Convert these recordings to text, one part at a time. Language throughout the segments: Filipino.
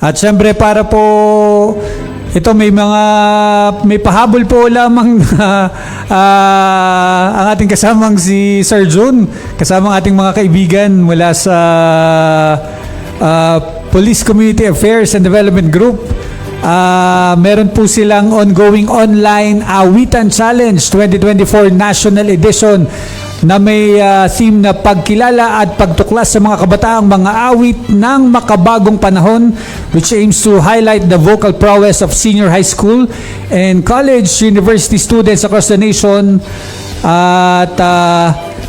At syempre para po ito may pahabol po lamang ang ating kasamang si Sir Jun, kasamang ating mga kaibigan mula sa Police Community Affairs and Development Group. Meron po silang ongoing online Awitan Challenge 2024 National Edition na may theme na pagkilala at pagtuklas sa mga kabataang mga awit ng makabagong panahon, which aims to highlight the vocal prowess of senior high school and college university students across the nation. At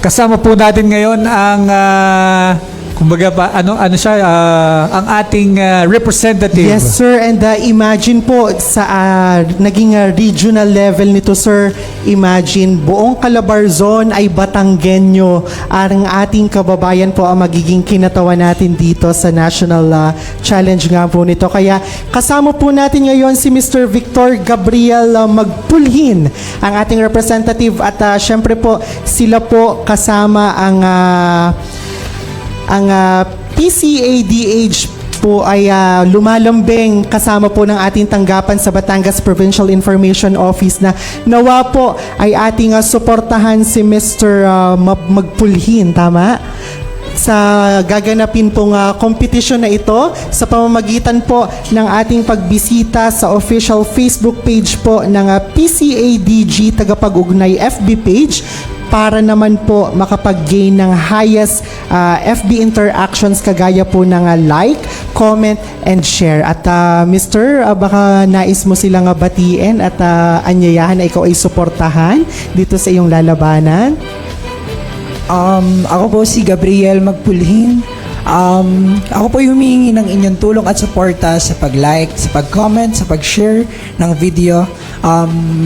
kasama po natin ngayon ang kumbaga pa, ano siya, ang ating representative. Yes, sir. And imagine po sa naging regional level nito, sir. Imagine, buong Calabarzon ay Batanggenyo. Ang ating kababayan po ang magiging kinatawan natin dito sa national challenge nga po nito. Kaya kasama po natin ngayon si Mr. Victor Gabriel Magpulhin, ang ating representative. At syempre po, sila po kasama ang PCADH po ay lumalambing kasama po ng ating tanggapan sa Batangas Provincial Information Office na nawa po ay ating suportahan si Mr. Magpulhin, tama? Sa gaganapin pong kompetisyon na ito sa pamamagitan po ng ating pagbisita sa official Facebook page po ng PCADG Tagapag-Ugnay FB page para naman po makapag-gain ng highest FB interactions kagaya po ng like, comment, and share. At Mr., baka nais mo silang batiin at anyayahan na ikaw ay suportahan dito sa iyong lalabanan. Ako po si Gabriel Magpulhin. Ako po humihingi ng inyong tulong at suporta sa pag-like, sa pag-comment, sa pag-share ng video.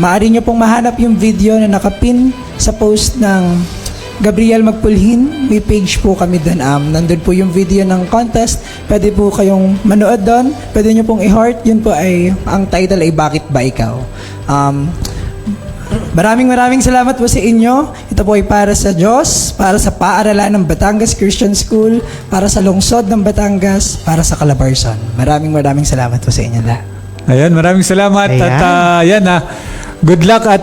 Maaari nyo pong mahanap yung video na nakapin sa post ng Gabriel Magpulhin. May page po kami doon. Nandun po yung video ng contest. Pwede po kayong manood doon. Pwede nyo pong i-heart. Yun po ay, ang title ay Bakit Ba Ikaw? Maraming salamat po sa inyo. Ito po ay para sa Diyos, para sa paaralan ng Batangas Christian School, para sa lungsod ng Batangas, para sa Calabarzon. Maraming salamat po sa inyo lahat. Ayan, maraming salamat. Ayan. At yan good luck at